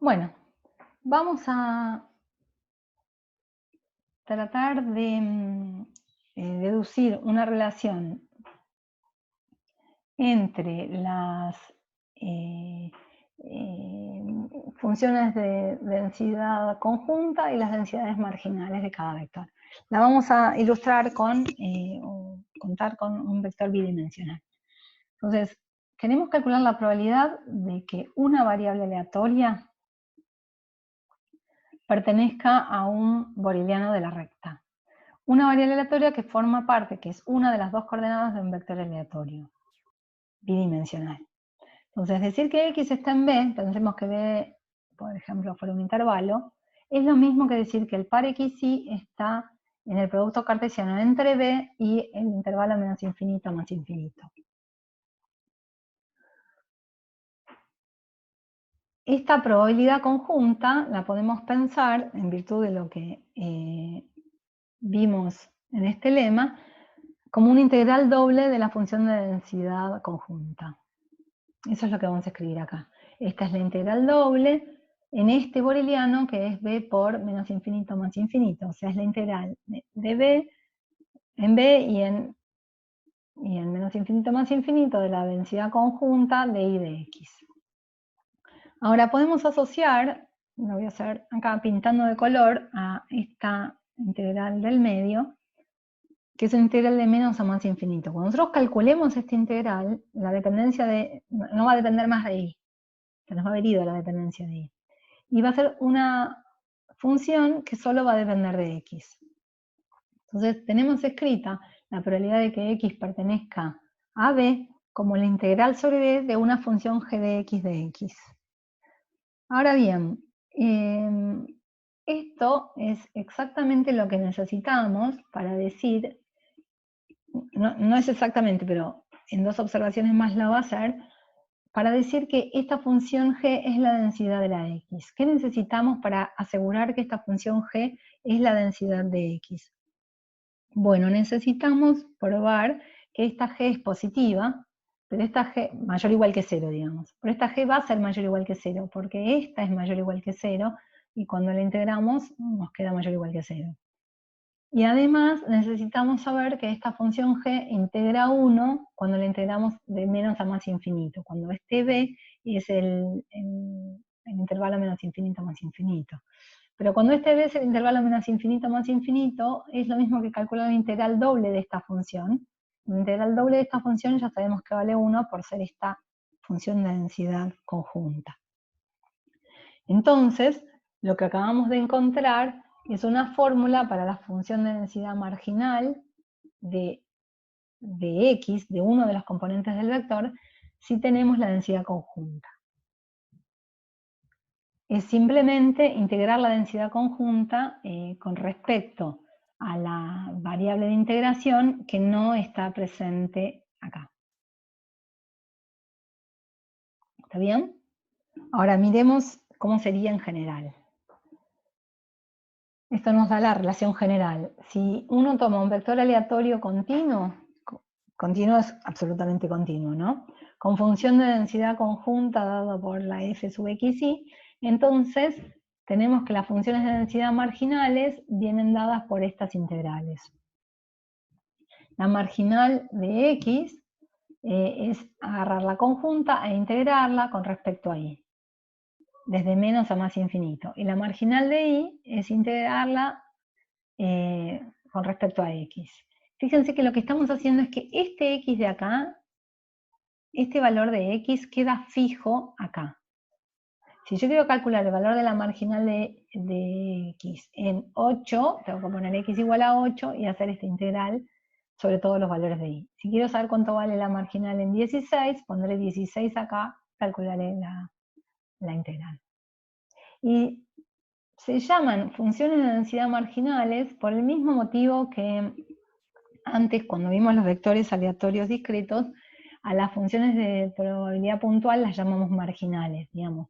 Bueno, vamos a tratar de deducir una relación entre las eh, eh, funciones de densidad conjunta y las densidades marginales de cada vector. La vamos a ilustrar o contar con un vector bidimensional. Entonces, queremos calcular la probabilidad de que una variable aleatoria pertenezca a un boreliano de la recta. Una variable aleatoria que forma parte, que es una de las dos coordenadas de un vector aleatorio, bidimensional. Entonces, decir que X está en B, pensemos que B, por ejemplo, fuera un intervalo, es lo mismo que decir que el par XY está en el producto cartesiano entre B y el intervalo menos infinito más infinito. Esta probabilidad conjunta la podemos pensar, en virtud de lo que vimos en este lema, como una integral doble de la función de densidad conjunta. Eso es lo que vamos a escribir acá. Esta es la integral doble en este boreliano que es b por menos infinito más infinito. O sea, es la integral de b en b y en menos infinito más infinito de la densidad conjunta de y de x. Ahora podemos asociar, lo voy a hacer acá pintando de color, a esta integral del medio, que es una integral de menos a más infinito. Cuando nosotros calculemos esta integral, la dependencia no va a depender más de y, se nos va a haber ido la dependencia de y. Y va a ser una función que solo va a depender de x. Entonces tenemos escrita la probabilidad de que x pertenezca a b como la integral sobre b de una función g de x. Ahora bien, esto es exactamente lo que necesitamos para decir, no es exactamente, pero en dos observaciones más lo va a hacer, para decir que esta función g es la densidad de la x. ¿Qué necesitamos para asegurar que esta función g es la densidad de x? Bueno, necesitamos probar que esta g es positiva, pero esta g mayor o igual que 0, digamos. Pero esta g va a ser mayor o igual que 0, porque esta es mayor o igual que 0, y cuando la integramos nos queda mayor o igual que 0. Y además necesitamos saber que esta función g integra 1 cuando la integramos de menos a más infinito, cuando este b es el intervalo menos infinito más infinito. Pero cuando este b es el intervalo menos infinito más infinito, es lo mismo que calcular la integral doble de esta función. La integral doble de esta función ya sabemos que vale 1 por ser esta función de densidad conjunta. Entonces, lo que acabamos de encontrar es una fórmula para la función de densidad marginal de x, de uno de los componentes del vector, si tenemos la densidad conjunta. Es simplemente integrar la densidad conjunta con respecto a la variable de integración que no está presente acá. ¿Está bien? Ahora miremos cómo sería en general. Esto nos da la relación general. Si uno toma un vector aleatorio continuo es absolutamente continuo, ¿no? Con función de densidad conjunta dado por la f sub xy, entonces tenemos que las funciones de densidad marginales vienen dadas por estas integrales. La marginal de x es agarrar la conjunta e integrarla con respecto a y, desde menos a más infinito. Y la marginal de y es integrarla con respecto a x. Fíjense que lo que estamos haciendo es que este x de acá, este valor de x queda fijo acá. Si yo quiero calcular el valor de la marginal de x en 8, tengo que poner x igual a 8 y hacer esta integral sobre todos los valores de y. Si quiero saber cuánto vale la marginal en 16, pondré 16 acá, calcularé la integral. Y se llaman funciones de densidad marginales por el mismo motivo que antes, cuando vimos los vectores aleatorios discretos, a las funciones de probabilidad puntual las llamamos marginales, digamos.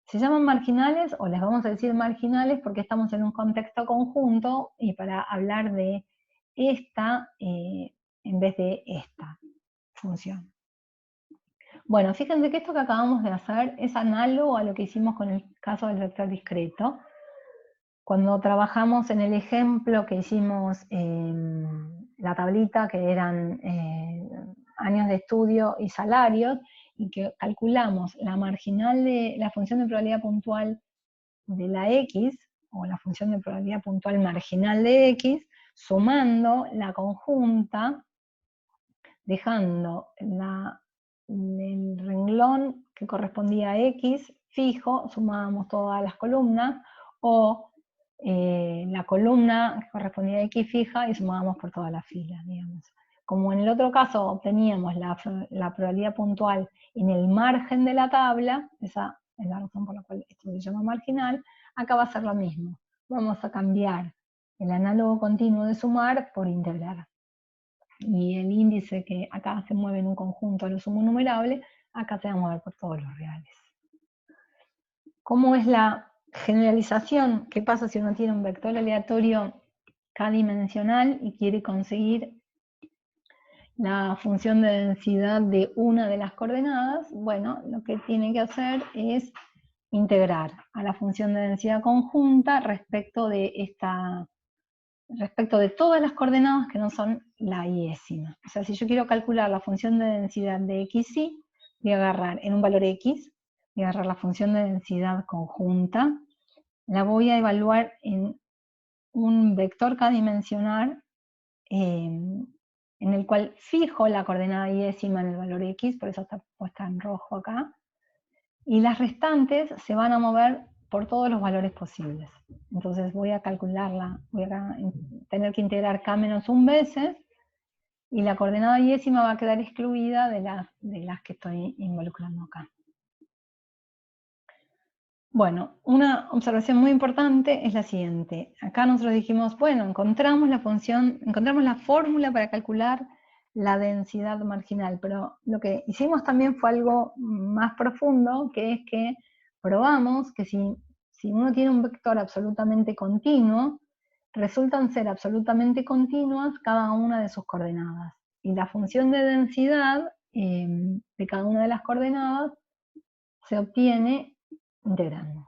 Se llaman marginales, o les vamos a decir marginales, porque estamos en un contexto conjunto y para hablar de esta en vez de esta función. Bueno, fíjense que esto que acabamos de hacer es análogo a lo que hicimos con el caso del vector discreto. Cuando trabajamos en el ejemplo que hicimos la tablita, que eran años de estudio y salarios, y que calculamos la marginal de la función de probabilidad puntual de la X, o la función de probabilidad puntual marginal de X, sumando la conjunta, dejando el renglón que correspondía a X fijo, sumábamos todas las columnas, o la columna que correspondía a X fija y sumábamos por todas las filas, digamos. Como en el otro caso obteníamos la probabilidad puntual en el margen de la tabla, esa es la razón por la cual esto se llama marginal, acá va a ser lo mismo. Vamos a cambiar el análogo continuo de sumar por integrar. Y el índice que acá se mueve en un conjunto a lo sumo numerable, acá se va a mover por todos los reales. ¿Cómo es la generalización? ¿Qué pasa si uno tiene un vector aleatorio k-dimensional y quiere conseguir la función de densidad de una de las coordenadas? Bueno, lo que tiene que hacer es integrar a la función de densidad conjunta respecto de todas las coordenadas que no son la iésima. O sea, si yo quiero calcular la función de densidad de xy, voy a agarrar en un valor x, voy a agarrar la función de densidad conjunta, la voy a evaluar en un vector k-dimensional en el cual fijo la coordenada iésima en el valor x, por eso está puesta en rojo acá, y las restantes se van a mover por todos los valores posibles. Entonces voy a calcularla, voy a tener que integrar k-1 veces, y la coordenada iésima va a quedar excluida de las que estoy involucrando acá. Bueno, una observación muy importante es la siguiente. Acá nosotros dijimos, bueno, encontramos la fórmula para calcular la densidad marginal, pero lo que hicimos también fue algo más profundo, que es que probamos que si uno tiene un vector absolutamente continuo, resultan ser absolutamente continuas cada una de sus coordenadas. Y la función de densidad de cada una de las coordenadas se obtiene integrando.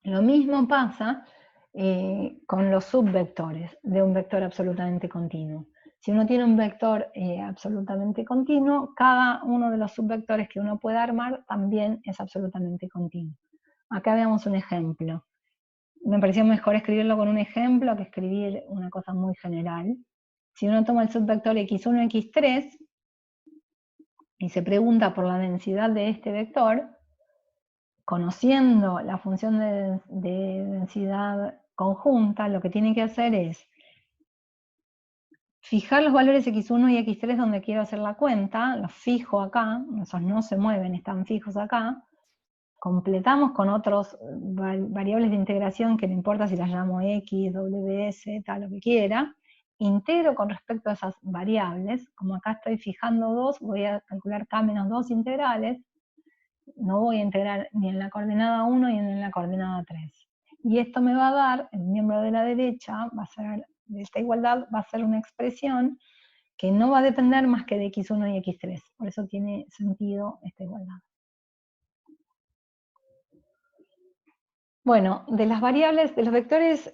Lo mismo pasa con los subvectores de un vector absolutamente continuo. Si uno tiene un vector absolutamente continuo, cada uno de los subvectores que uno puede armar también es absolutamente continuo. Acá veamos un ejemplo. Me pareció mejor escribirlo con un ejemplo que escribir una cosa muy general. Si uno toma el subvector x1, x3 y se pregunta por la densidad de este vector, conociendo la función de densidad conjunta, lo que tiene que hacer es fijar los valores x1 y x3 donde quiero hacer la cuenta, los fijo acá, esos no se mueven, están fijos acá, completamos con otros variables de integración que no importa si las llamo x, w, z, lo que quiera, integro con respecto a esas variables, como acá estoy fijando 2, voy a calcular k-2 integrales, no voy a integrar ni en la coordenada 1 ni en la coordenada 3. Y esto me va a dar, el miembro de la derecha, va a ser, de esta igualdad, va a ser una expresión que no va a depender más que de x1 y x3. Por eso tiene sentido esta igualdad. Bueno, de las variables, de los vectores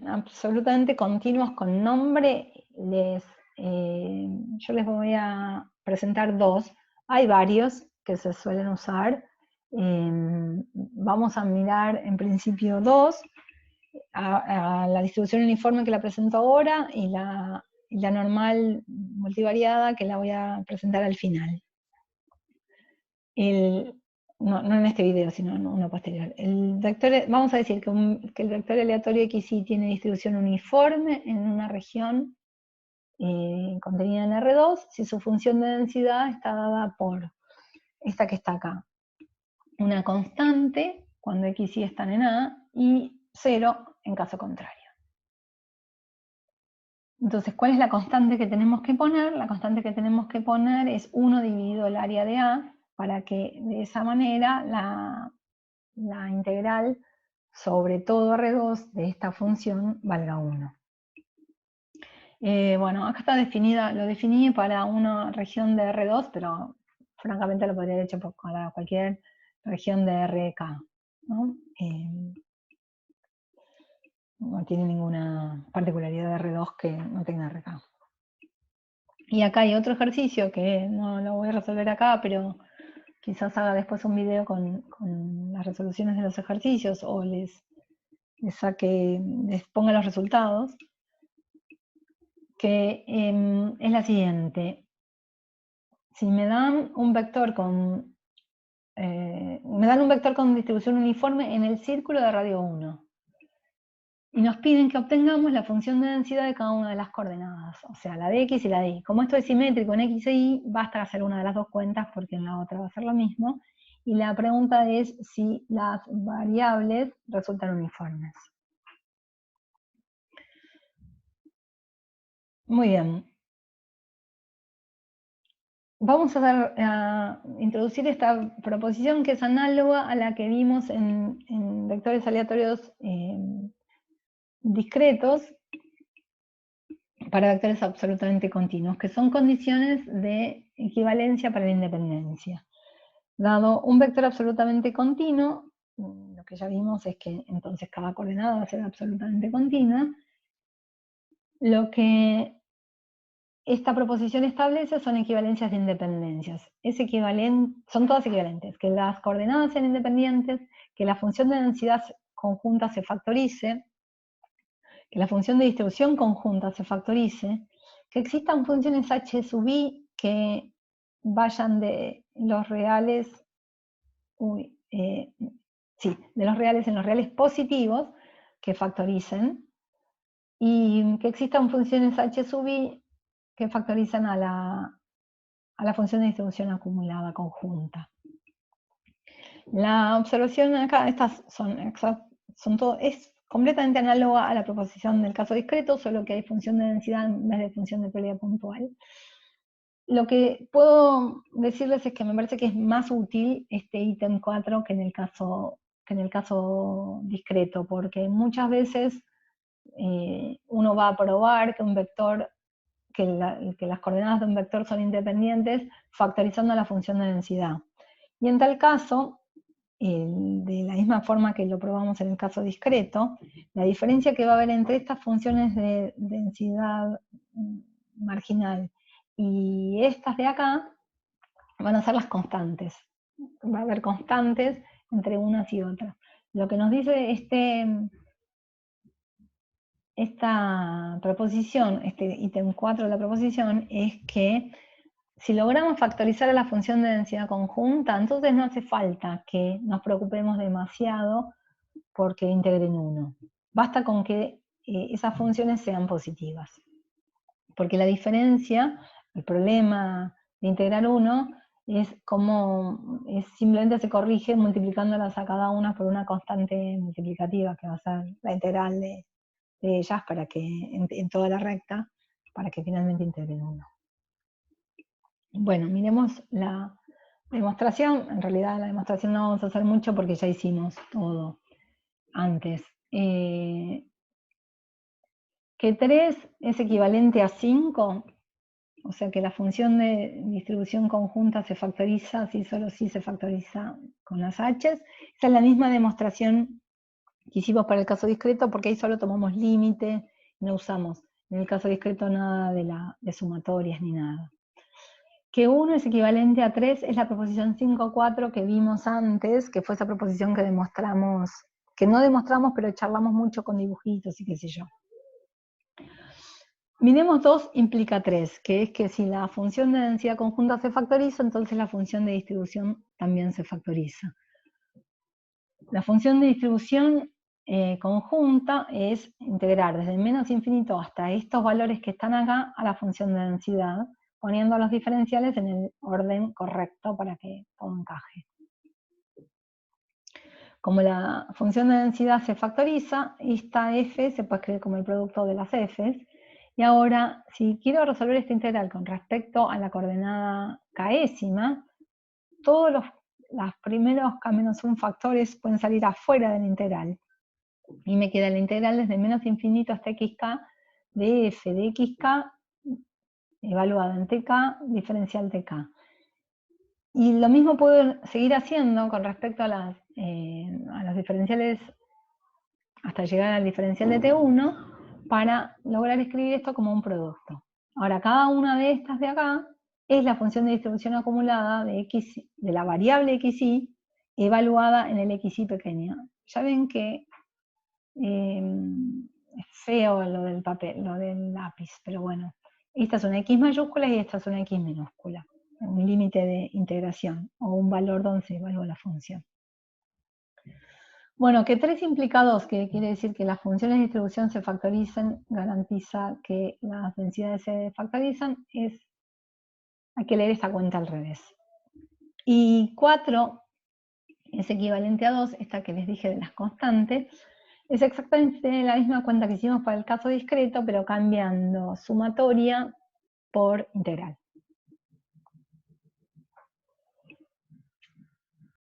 absolutamente continuos con nombre, yo les voy a presentar dos. Hay varios que se suelen usar. Vamos a mirar en principio dos, a la distribución uniforme que la presento ahora y la normal multivariada que la voy a presentar al final. No en este video, sino en uno posterior. Vamos a decir que el vector aleatorio xy tiene distribución uniforme en una región contenida en R2, si su función de densidad está dada por esta que está acá. Una constante cuando xy están en A y 0 en caso contrario. Entonces, ¿cuál es la constante que tenemos que poner? La constante que tenemos que poner es 1 dividido el área de A, para que de esa manera la integral sobre todo R2 de esta función valga 1. Bueno, acá está definida, lo definí para una región de R2, pero francamente lo podría haber hecho para cualquier región de RK, ¿no? No tiene ninguna particularidad de R2 que no tenga RK. Y acá hay otro ejercicio que no lo voy a resolver acá, pero quizás haga después un video con las resoluciones de los ejercicios o les ponga los resultados, que es la siguiente. Si me dan un vector con distribución uniforme en el círculo de radio 1 y nos piden que obtengamos la función de densidad de cada una de las coordenadas, o sea, la de x y la de y. Como esto es simétrico en x e y, basta hacer una de las dos cuentas porque en la otra va a ser lo mismo. Y la pregunta es si las variables resultan uniformes. Muy bien. Vamos a introducir esta proposición que es análoga a la que vimos en vectores aleatorios discretos para vectores absolutamente continuos, que son condiciones de equivalencia para la independencia. Dado un vector absolutamente continuo, lo que ya vimos es que entonces cada coordenada va a ser absolutamente continua. Lo que esta proposición establece son equivalencias de independencias. Son todas equivalentes, que las coordenadas sean independientes, que la función de densidad conjunta se factorice, que la función de distribución conjunta se factorice, que existan funciones h sub i que vayan de los reales, de los reales en los reales positivos, que factoricen, y que existan funciones h sub i que factorizan a la función de distribución acumulada conjunta. La observación acá, estas es completamente análoga a la proposición del caso discreto, solo que hay función de densidad en vez de función de probabilidad puntual. Lo que puedo decirles es que me parece que es más útil este ítem 4 que en el caso discreto, porque muchas veces uno va a probar que un vector, que las coordenadas de un vector son independientes factorizando la función de densidad. Y en tal caso, de la misma forma que lo probamos en el caso discreto, la diferencia que va a haber entre estas funciones de densidad marginal y estas de acá van a ser las constantes. Va a haber constantes entre unas y otras. Lo que nos dice esta proposición, este ítem 4 de la proposición, es que si logramos factorizar a la función de densidad conjunta, entonces no hace falta que nos preocupemos demasiado porque integren 1. Basta con que esas funciones sean positivas. Porque la diferencia, el problema de integrar 1, simplemente se corrige multiplicándolas a cada una por una constante multiplicativa, que va a ser la integral de ellas para que, en toda la recta, para que finalmente integren 1. Bueno, miremos la demostración. En realidad la demostración no vamos a hacer mucho porque ya hicimos todo antes. Que 3 es equivalente a 5, o sea que la función de distribución conjunta se factoriza, si solo si se factoriza con las h's. Esa es la misma demostración que hicimos para el caso discreto, porque ahí solo tomamos límite, no usamos en el caso discreto nada de sumatorias ni nada. Que 1 es equivalente a 3 es la proposición 5.4 que vimos antes, que fue esa proposición que demostramos, que no demostramos, pero charlamos mucho con dibujitos y qué sé yo. Miremos 2 implica 3, que es que si la función de densidad conjunta se factoriza, entonces la función de distribución también se factoriza. La función de distribución conjunta es integrar desde menos infinito hasta estos valores que están acá a la función de densidad, poniendo los diferenciales en el orden correcto para que todo encaje. Como la función de densidad se factoriza, esta f se puede escribir como el producto de las f's. Y ahora, si quiero resolver esta integral con respecto a la coordenada k'ésima, todos los primeros k-1 factores pueden salir afuera de la integral. Y me queda la integral desde menos infinito hasta xk de f de xk evaluado en tk diferencial tk. Y lo mismo puedo seguir haciendo con respecto a los diferenciales, hasta llegar al diferencial de T1, para lograr escribir esto como un producto. Ahora, cada una de estas de acá es la función de distribución acumulada de la variable xy evaluada en el xy pequeño. Ya ven que es feo lo del papel, lo del lápiz, pero bueno, esta es una x mayúscula y esta es una x minúscula, un límite de integración o un valor donde se evalúa la función. Bueno, que 3 implica 2, que quiere decir que las funciones de distribución se factorizan, garantiza que las densidades se factorizan, hay que leer esta cuenta al revés. Y 4 es equivalente a 2, esta que les dije de las constantes, es exactamente la misma cuenta que hicimos para el caso discreto, pero cambiando sumatoria por integral.